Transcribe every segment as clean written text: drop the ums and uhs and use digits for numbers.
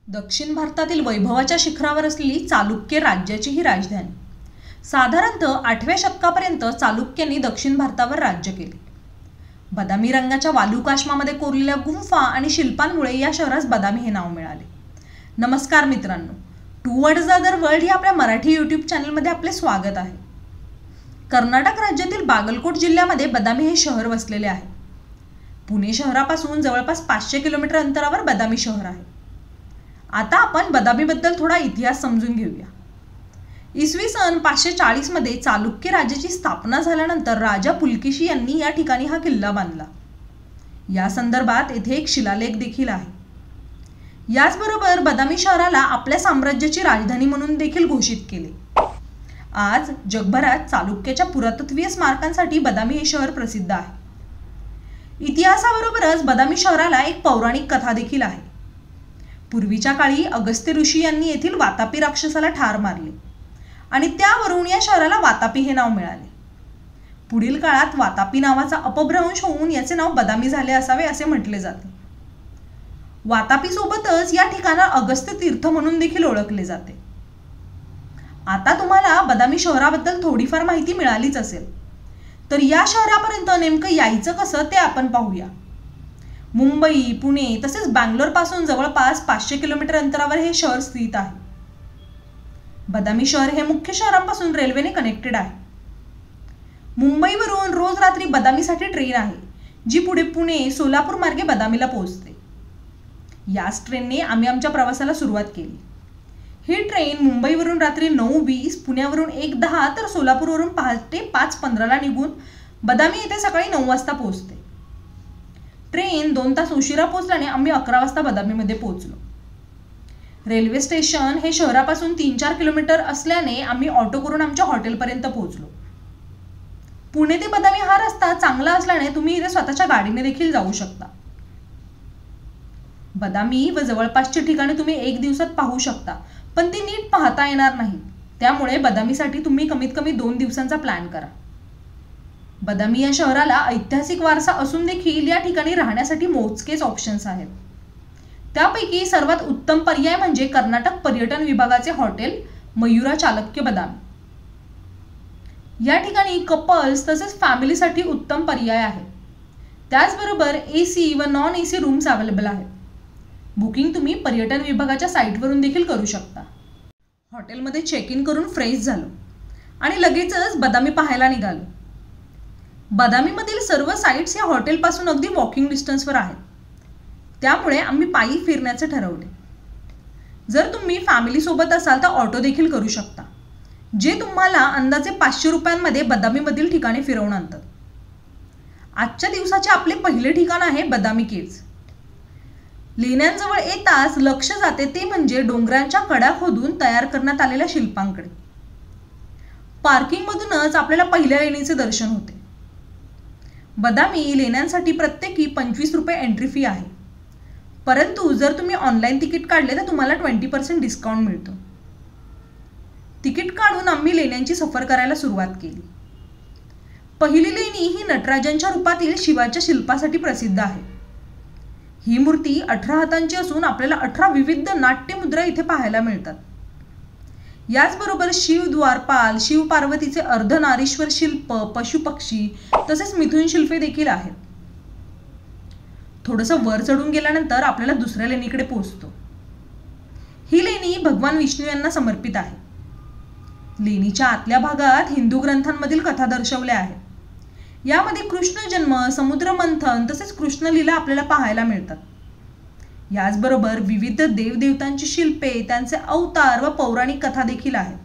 दक्षिण भारतातील वैभवाच्या शिखरावर असलेली चालुक्य राज्याची ही राजधानी. साधारणतः 8व्या शतकापर्यंत चालुक्यांनी दक्षिण भारतावर राज्य केले. बदामी रंगाच्या वालुकाश्मामध्ये कोरलेल्या गुंफा आणि शिल्पांमुळे या शहरास बदामी हे नाव मिळाले. नमस्कार मित्रांनो, टुवर्ड्स द अदर वर्ल्ड या आपल्या मराठी यूट्यूब चॅनलमध्ये आपले स्वागत आहे. कर्नाटक राज्यातील बागलकोट जिल्ह्यामध्ये बदामी हे शहर वसलेले आहे. पुणे शहरापासून जवळपास 500 किलोमीटर अंतरावर बदामी शहर आहे. आता आपण बदामीबद्दल थोडा इतिहास समजून घेऊया. इसवी सन 540 मध्ये चालुक्य राज्याची स्थापना झाल्यानंतर राजा पुलकेशी यांनी या ठिकाणी हा किल्ला बांधला. या संदर्भात येथे एक शिलालेख देखील आहे. याचबरोबर बदामी शहराला आपल्या साम्राज्याची राजधानी म्हणून देखील घोषित केले. आज जगभरात चालुक्याच्या पुरातत्वीय स्मारकांसाठी बदामी हे शहर प्रसिद्ध आहे. इतिहासाबरोबरच बदामी शहराला एक पौराणिक कथा देखील आहे. पूर्वीच्या काळी अगस्त्य ऋषी यांनी येथील वातापी राक्षसाला ठार मारले आणि त्यावरून या शहराला वातापी हे नाव मिळाले. पुढील काळात वातापी नावाचा अपभ्रंश होऊन याचे नाव बदामी झाले असावे असे म्हटले जाते. वातापी सोबतच या ठिकाणा अगस्त्य तीर्थ म्हणून देखील ओळखले जाते. आता तुम्हाला बदामी शहराबद्दल थोडीफार माहिती मिळालीच असेल, तर या शहरापर्यंत नेमकं यायचं कसं ते आपण पाहूया. मुंबई, पुणे तसेच बँगलोर पासून जवळपास 500 किलोमीटर अंतरावर हे शहर स्थित आहे. बदामी शहर हे मुख्य शहरांपासून रेल्वेने कनेक्टेड आहे. मुंबईवरून रोज रात्री बदामीसाठी ट्रेन आहे, जी पुढे पुणे, सोलापूर मार्गे बदामीला पोहोचते. याच ट्रेनने आम्ही आमच्या प्रवासाला सुरुवात केली. ही ट्रेन मुंबईवरून रात्री 9:20, पुण्यावरून 1:10 तर सोलापूरवरून पहाटे 5:15 निघून बदामी येथे सकाळी 9 वाजता पोहोचते. ट्रेन 2 तास उशिरा पोहोचल्याने आम्ही 11 वाजता बदामीमध्ये पोहोचलो. रेल्वे स्टेशन हे शहरापासून 3-4 किलोमीटर असल्याने आम्ही ऑटो करून आमच्या हॉटेलपर्यंत पोहोचलो. पुणे ते बदामी हा रस्ता चांगला असल्याने तुम्ही इथे स्वतःच्या गाडीने देखील जाऊ शकता. बदामी व जवळपासची ठिकाणे तुम्ही 1 दिवसात पाहू शकता, पण ती नीट पाहता येणार नाही. त्यामुळे बदामीसाठी तुम्ही कमीत कमी 2 दिवसांचा प्लॅन करा. बदामी या शहराला ऐतिहासिक वारसा असून देखील या ठिकाणी राहण्यासाठी मोजकेच ऑप्शन्स आहेत. त्यापैकी सर्वात उत्तम पर्याय म्हणजे कर्नाटक पर्यटन विभागाचे हॉटेल मयुरा चालुक्य बदामी. या ठिकाणी कपल्स तसेच फॅमिलीसाठी उत्तम पर्याय आहे. त्याचबरोबर AC व नॉन AC रूम्स अवेलेबल आहेत. बुकिंग तुम्ही पर्यटन विभागाच्या साईटवरून देखील करू शकता. हॉटेलमध्ये चेक इन करून फ्रेश झालो आणि लगेचच बदामी पाहायला निघालो. बदामीमधील सर्व साईट्स या हॉटेलपासून अगदी वॉकिंग डिस्टन्सवर आहेत. त्यामुळे आम्ही पायी फिरण्याचे ठरवले. जर तुम्ही फॅमिलीसोबत असाल तर ऑटो देखील करू शकता, जे तुम्हाला अंदाजे 500 रुपयांमध्ये बदामीमधील ठिकाणे फिरवून आणतात. आजच्या दिवसाचे आपले पहिले ठिकाण आहे बदामी केव्ज. लेण्यांजवळ येताच लक्ष जाते ते म्हणजे डोंगरांच्या कडा खोदून तयार करण्यात आलेल्या शिल्पांकडे. पार्किंगमधूनच आपल्याला पहिल्या लेणीचे दर्शन होते. बदामी लेण्यांसाठी प्रत्येकी 25 रुपये एंट्री फी आहे, परंतु जर तुम्ही ऑनलाईन तिकीट काढले तर तुम्हाला 20% डिस्काउंट मिळतो. तिकीट काढून आम्ही लेण्यांची सफर करायला सुरुवात केली. पहिली लेणी ही नटराजांच्या रूपातील शिवाच्या शिल्पासाठी प्रसिद्ध आहे. ही मूर्ती 18 हातांची असून आपल्याला 18 विविध नाट्यमुद्रा इथे पाहायला मिळतात. याचबरोबर शिव द्वारपाल, शिव पार्वतीचे अर्धनारीश्वर शिल्प, पशुपक्षी तसेच मिथुन शिल्पे देखील आहेत. थोडंसं वर चढून गेल्यानंतर आपल्याला दुसऱ्या लेणीकडे पोहोचतो. ही लेणी भगवान विष्णू यांना समर्पित आहे. लेणीच्या आतल्या भागात हिंदू ग्रंथांमधील कथा दर्शवल्या आहेत. यामध्ये कृष्ण जन्म, समुद्र मंथन तसेच कृष्णलीला आपल्याला पाहायला मिळतात. याचबरोबर विविध देवदेवतांची शिल्पे, त्यांचे अवतार व पौराणिक कथा देखील आहेत.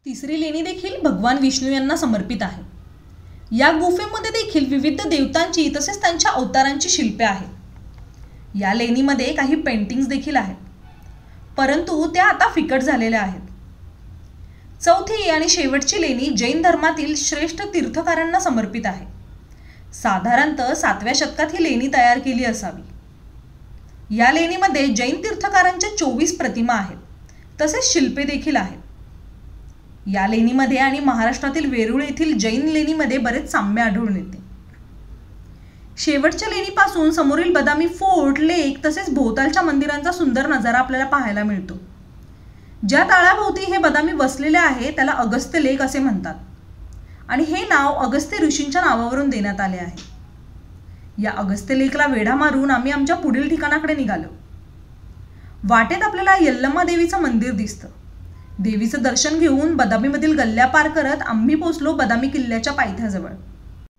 तिसरी लेणी देखील भगवान विष्णू यांना समर्पित आहे. या गुफेमध्ये देखील विविध देवतांची तसेच त्यांच्या अवतारांची शिल्पे आहेत. या लेणीमध्ये काही पेंटिंग्स देखील आहेत, परंतु त्या आता फिकट झालेल्या आहेत. चौथी आणि शेवटची लेणी जैन धर्मातील श्रेष्ठ तीर्थकारांना समर्पित आहे. साधारणतः 7व्या शतकात ही लेणी तयार केली असावी. या लेणीमध्ये जैन तीर्थकारांच्या 24 प्रतिमा आहेत, तसेच शिल्पे देखील आहेत. या लेणीमध्ये आणि महाराष्ट्रातील वेरूळ येथील जैन लेणीमध्ये बरेच साम्य आढळून येते. शेवटच्या लेणीपासून समोरील बदामी फोर्ट, लेक तसेच भोवतालच्या मंदिरांचा सुंदर नजारा आपल्याला पाहायला मिळतो. ज्या तळ्याभोवती हे बदामी वसलेले आहे त्याला अगस्त्य लेक असे म्हणतात आणि हे नाव अगस्त्य ऋषींच्या नावावरून देण्यात आले आहे. या अगस्त्य लेकला वेढा मारून आम्ही आमच्या पुढील ठिकाणाकडे निघालो. वाटेत आपल्याला यल्लम्मा देवीचं मंदिर दिसतं. देवीचं दर्शन घेऊन बदामीमधील गल्ल्या पार करत आम्ही पोहोचलो बदामी किल्ल्याच्या पायथ्याजवळ.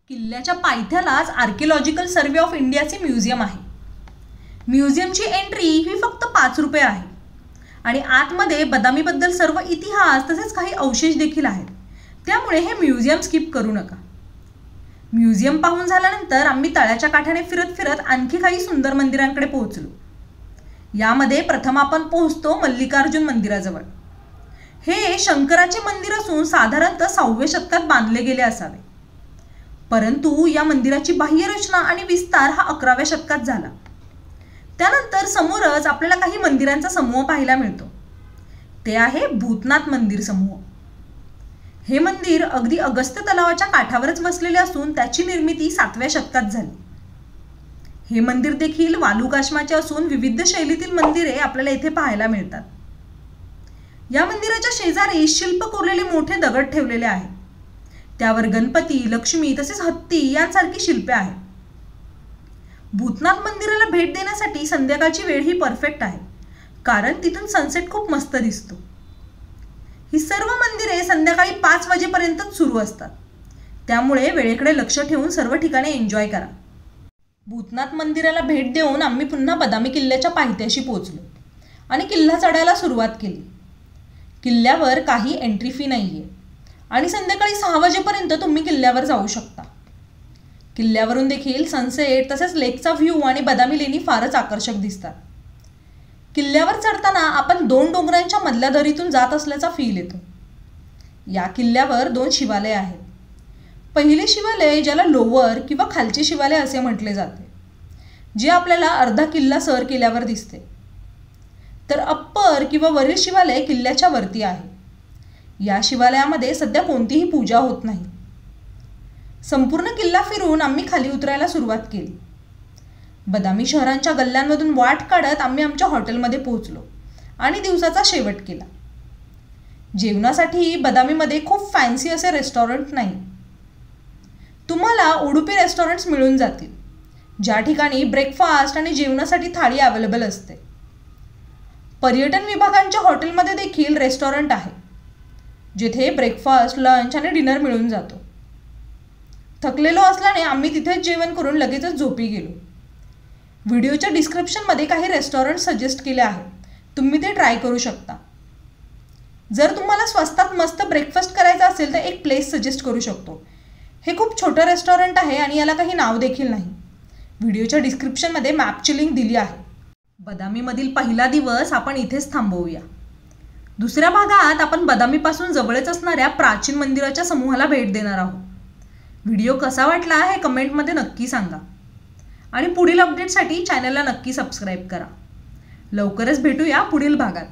किल्ल्याच्या पायथ्यालाच आर्किओलॉजिकल सर्वे ऑफ इंडियाचे म्युझियम आहे. म्युझियमची एंट्री ही फक्त 5 रुपये आहे आणि आतमध्ये बदामीबद्दल सर्व इतिहास तसेच काही अवशेष देखील आहेत. त्यामुळे हे म्युझियम स्किप करू नका. म्युझियम पाहून झाल्यानंतर आम्ही तळ्याच्या काठाने फिरत फिरत आणखी काही सुंदर मंदिरांकडे पोहोचलो. यामध्ये प्रथम आपण पोहोचतो मल्लिकार्जुन मंदिराजवळ. हे शंकराचे मंदिर असून साधारणतः 6व्या शतकात बांधले गेले असावे, परंतु या मंदिराची बाह्यरचना आणि विस्तार हा 11व्या शतकात झाला. त्यानंतर समोरच आपल्याला काही मंदिरांचा समूह पाहायला मिळतो. ते आहे भूतनाथ मंदिर समूह. हे मंदिर अगदी अगस्त्य तलावाच्या काठावरच वसलेले असून त्याची निर्मिती 7व्या शतकात झाली. हे मंदिर देखील वालुकाश्माचे असून विविध शैलीतील मंदिरे आपल्याला येथे पाहायला मिळतात. या मंदिराच्या शेजारी शिल्प कोरलेले मोठे दगड ठेवलेले आहेत. त्यावर गणपती, लक्ष्मी तसेच हत्ती यांसारखी शिल्पे आहेत. भूतनाथ मंदिराला भेट देण्यासाठी संध्याकाळची वेळ ही परफेक्ट आहे, कारण तिथून सनसेट खूप मस्त दिसतो. ही सर्व मंदिरे संध्याकाळी 5 वाजेपर्यंतच सुरू असतात, त्यामुळे वेळेकडे लक्ष ठेवून सर्व ठिकाणे एन्जॉय करा. भूतनाथ मंदिराला भेट देऊन आम्ही पुन्हा बदामी किल्ल्याच्या पायथ्याशी पोहोचलो आणि किल्ला चढायला सुरुवात केली. किल्ल्यावर काही एंट्री फी नाही आहे आणि संध्याकाळी 6 वाजेपर्यंत तुम्ही किल्ल्यावर जाऊ शकता. किल्ल्यावरून देखील सनसेट तसेच लेकचा व्ह्यू आणि बदामी लेणी फारच आकर्षक दिसतात. किल्ल्यावर चढताना आपण 2 डोंगरांच्या मधल्या दरीतून जात असल्याचा फील येतो. या किल्ल्यावर 2 शिवालय आहेत. पहिले शिवालय, ज्याला लोअर किंवा खालचे शिवालय असे म्हटले जाते, जे आपल्याला अर्धा किल्ला सर केल्यावर दिसते, तर अप्पर किंवा वरील शिवालय किल्ल्याच्या वरती आहे. या शिवालयामध्ये सध्या कोणतीही पूजा होत नाही. संपूर्ण किल्ला फिरून आम्ही खाली उतरायला सुरुवात केली. बदामी शहरांच्या गल्ल्यांमधून वाट काढत आम्ही आमच्या हॉटेलमध्ये पोहोचलो आणि दिवसाचा शेवट केला. जेवणासाठी बदामीमध्ये खूप फॅन्सी असे रेस्टॉरंट नाही. तुम्हाला उडुपी रेस्टॉरंट्स मिळून जातील, ज्या ठिकाणी ब्रेकफास्ट आणि जेवणासाठी थाळी अवेलेबल असते. पर्यटन विभागांच्या हॉटेलमध्ये देखील रेस्टॉरंट आहे, जिथे ब्रेकफास्ट, लंच आणि डिनर मिळून जातो. थकलेलो असल्याने आम्ही तिथेच जेवण करून लगेचच झोपी गेलो. व्हिडिओच्या डिस्क्रिप्शनमध्ये काही रेस्टॉरंट सजेस्ट केले आहेत, तुम्ही ते ट्राय करू शकता. जर तुम्हाला स्वस्तात मस्त ब्रेकफास्ट करायचा असेल तर एक प्लेस सजेस्ट करू शकतो. हे खूप छोटं रेस्टॉरंट आहे आणि याला काही नाव देखील नाही. व्हिडिओच्या डिस्क्रिप्शनमध्ये मॅपची लिंक दिली आहे. बदामीमधील पहिला दिवस आपण इथेच थांबवूया. दुसऱ्या भागात आपण बदामीपासून जवळच असणाऱ्या प्राचीन मंदिराच्या समूहाला भेट देणार आहोत. व्हिडिओ कसा वाटला हे कमेंटमध्ये नक्की सांगा आणि पुढील अपडेटसाठी चॅनलला नक्की सबस्क्राईब करा. लवकरच भेटूया पुढील भागात.